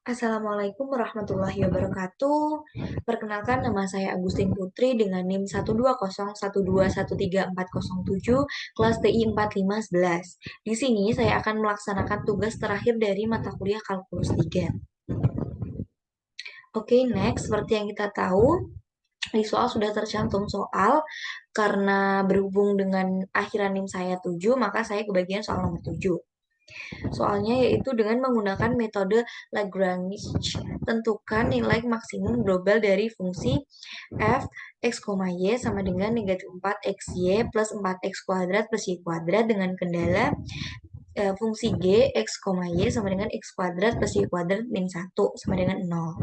Assalamualaikum warahmatullahi wabarakatuh. Perkenalkan, nama saya Agustin Putri dengan NIM 12012131407 kelas TI 4511. Di sini saya akan melaksanakan tugas terakhir dari mata kuliah Kalkulus 3. Oke, next, seperti yang kita tahu, di soal sudah tercantum soal. Karena berhubung dengan akhiran NIM saya 7, maka saya kebagian soal nomor 7. Soalnya yaitu dengan menggunakan metode Lagrange, tentukan nilai maksimum global dari fungsi f x, y sama dengan negatif 4xy plus 4x kuadrat plus y kuadrat dengan kendala fungsi g x, y sama dengan x kuadrat plus y kuadrat min 1 sama dengan 0.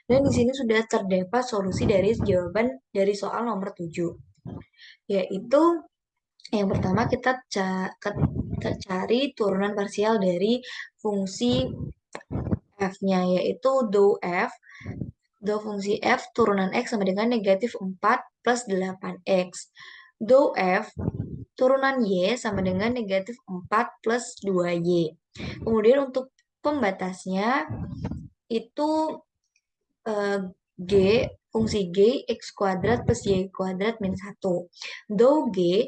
Dan di sini sudah terdapat solusi dari jawaban dari soal nomor 7, yaitu yang pertama kita cari turunan parsial dari fungsi f-nya, yaitu dou fungsi f turunan x sama dengan negatif 4 plus 8x. Dou f turunan y sama dengan negatif 4 plus 2y. Kemudian untuk pembatasnya itu g fungsi g x kuadrat plus y kuadrat min 1. Dou g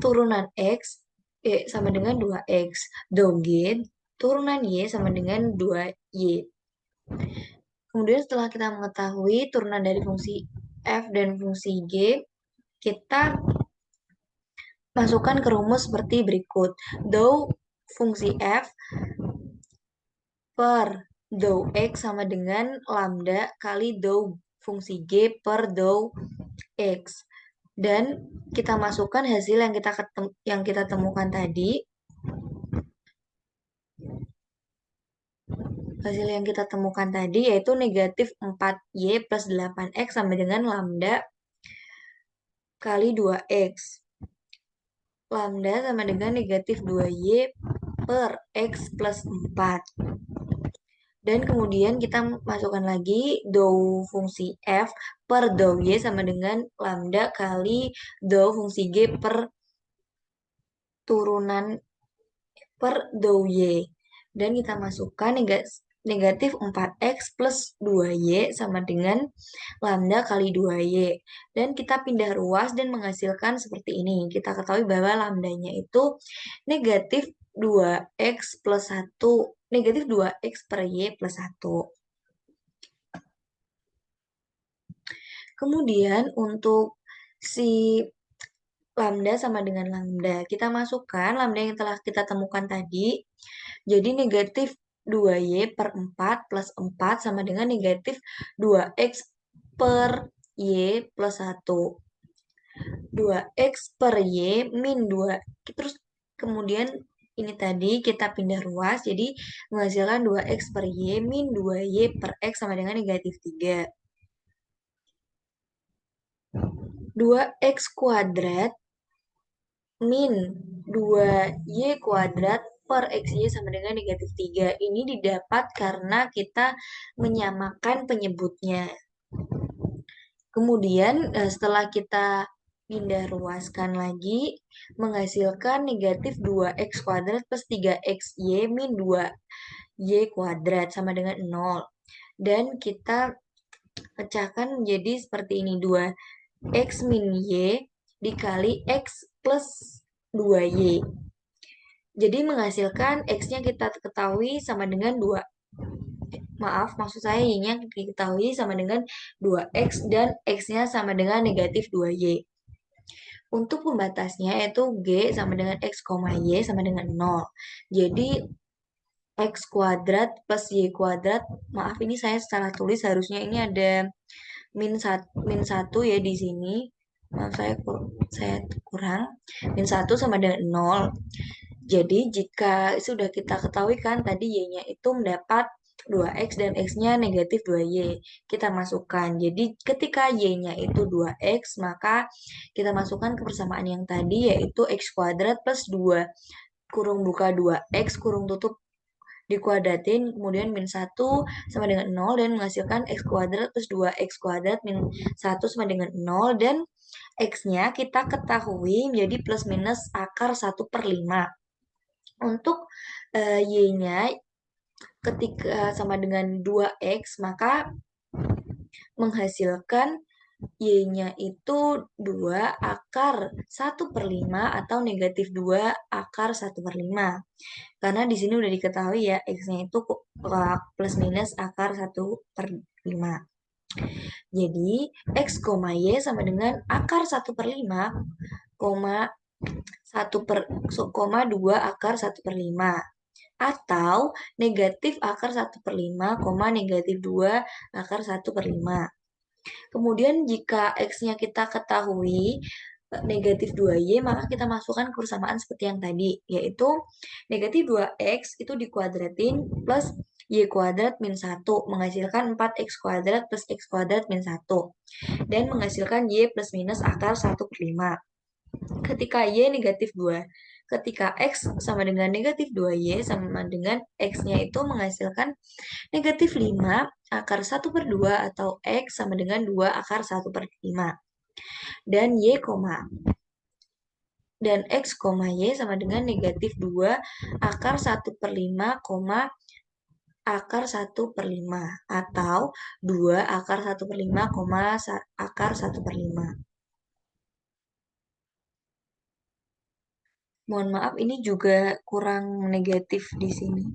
turunan x sama dengan 2x. Dou g turunan y sama dengan 2y. Kemudian setelah kita mengetahui turunan dari fungsi f dan fungsi g, kita masukkan ke rumus seperti berikut. Dou fungsi f per dou x sama dengan lambda kali dou fungsi g per dou x. Dan kita masukkan hasil yang kita temukan tadi. Hasil yang kita temukan tadi yaitu negatif 4y plus 8x sama dengan lambda kali 2x. Lambda sama dengan negatif 2y per x plus 4. Dan kemudian kita masukkan lagi dou fungsi f per dou y sama dengan lambda kali dou fungsi g per turunan per dou y. Dan kita masukkan negatif 4x plus 2y sama dengan lambda kali 2y. Dan kita pindah ruas dan menghasilkan seperti ini. Kita ketahui bahwa lambdanya itu negatif 2x plus 1. Negatif 2x per y plus 1. Kemudian untuk si lambda sama dengan lambda, kita masukkan lambda yang telah kita temukan tadi. Jadi negatif 2y per 4 plus 4 sama dengan negatif 2x per y plus 1. 2x per y min 2. Terus kemudian ini tadi kita pindah ruas, jadi menghasilkan 2x per y min 2y per x sama dengan negatif 3. 2x kuadrat min 2y kuadrat per xy sama dengan negatif 3. Ini didapat karena kita menyamakan penyebutnya. Kemudian setelah kita pindah ruaskan lagi, menghasilkan negatif 2x kuadrat plus 3xy min 2y kuadrat sama dengan 0. Dan kita pecahkan menjadi seperti ini, 2x min y dikali x plus 2y. Jadi menghasilkan x-nya kita ketahui sama dengan 2. Maaf, maksud saya y-nya diketahui sama dengan 2x dan x-nya sama dengan negatif 2y. Untuk pembatasnya yaitu g sama dengan x, y sama dengan 0. Jadi x kuadrat plus y kuadrat, maaf ini saya salah tulis, harusnya ini ada min 1 ya di sini. Maaf saya kurang. Min 1 sama dengan 0. Jadi jika sudah kita ketahui kan tadi y-nya itu mendapat 2x dan x-nya negatif 2y. Kita masukkan. Jadi ketika y-nya itu 2x, maka kita masukkan ke persamaan yang tadi yaitu x kuadrat plus 2 kurung buka 2x kurung tutup dikuadratin, kemudian min 1 sama dengan 0 dan menghasilkan x kuadrat plus 2x kuadrat min 1 sama dengan 0 dan x-nya kita ketahui menjadi plus minus akar 1/5. Untuk y-nya ketika sama dengan 2x, maka menghasilkan Y-nya itu 2 akar 1/5 atau negatif 2 akar 1/5. Karena di sini udah diketahui ya, X-nya itu plus minus akar 1/5. Jadi, X, Y sama dengan akar 1/5, 2 akar 1/5. Atau negatif akar 1/5, negatif 2 akar 1/5. Kemudian jika X-nya kita ketahui negatif 2Y, maka kita masukkan ke persamaan seperti yang tadi, yaitu negatif 2X itu dikuadratin plus Y kuadrat min 1, menghasilkan 4X kuadrat plus X kuadrat min 1, dan menghasilkan Y plus minus akar 1/5. Ketika Y negatif 2, ketika X sama dengan negatif 2Y sama dengan X-nya itu menghasilkan negatif 5 akar 1/2 atau X sama dengan 2 akar 1/5. Dan X, Y sama dengan negatif 2 akar 1/5, akar 1/5 atau 2 akar 1/5, akar 1/5. Mohon maaf, ini juga kurang negatif di sini.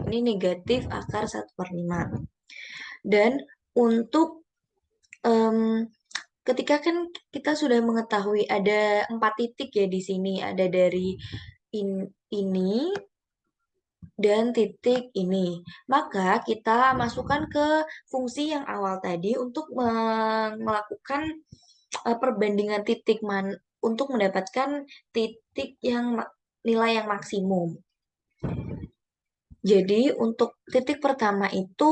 Ini negatif akar 1/5. Dan untuk ketika kan kita sudah mengetahui ada 4 titik ya di sini, ada dari ini dan titik ini. Maka kita masukkan ke fungsi yang awal tadi untuk melakukan perbandingan titik untuk mendapatkan titik yang nilai yang maksimum. Jadi untuk titik pertama itu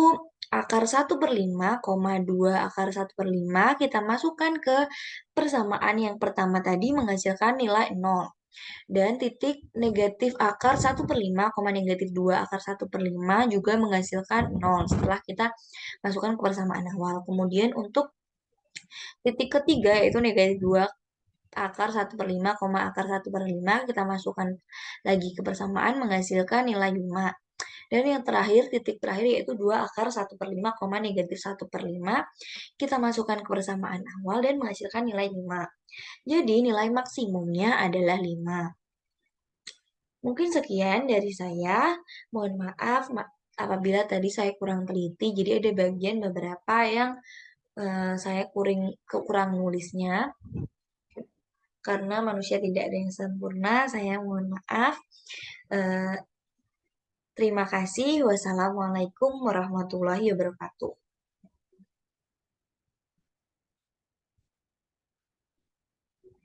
akar 1/5, 2 akar 1/5 kita masukkan ke persamaan yang pertama tadi menghasilkan nilai 0. Dan titik negatif akar 1/5, negatif 2 akar 1/5 juga menghasilkan 0 setelah kita masukkan ke persamaan awal. Kemudian untuk titik ketiga yaitu negatif 2 akar 1/5, akar 1/5 kita masukkan lagi ke persamaan menghasilkan nilai 5. Dan yang terakhir, titik terakhir yaitu 2 akar 1/5, negatif 1/5 kita masukkan ke persamaan awal dan menghasilkan nilai 5. Jadi nilai maksimumnya adalah 5. Mungkin sekian dari saya. Mohon maaf apabila tadi saya kurang teliti. Jadi ada bagian beberapa yang saya kurang nulisnya. Karena manusia tidak ada yang sempurna, saya mohon maaf. Terima kasih. Wassalamualaikum warahmatullahi wabarakatuh.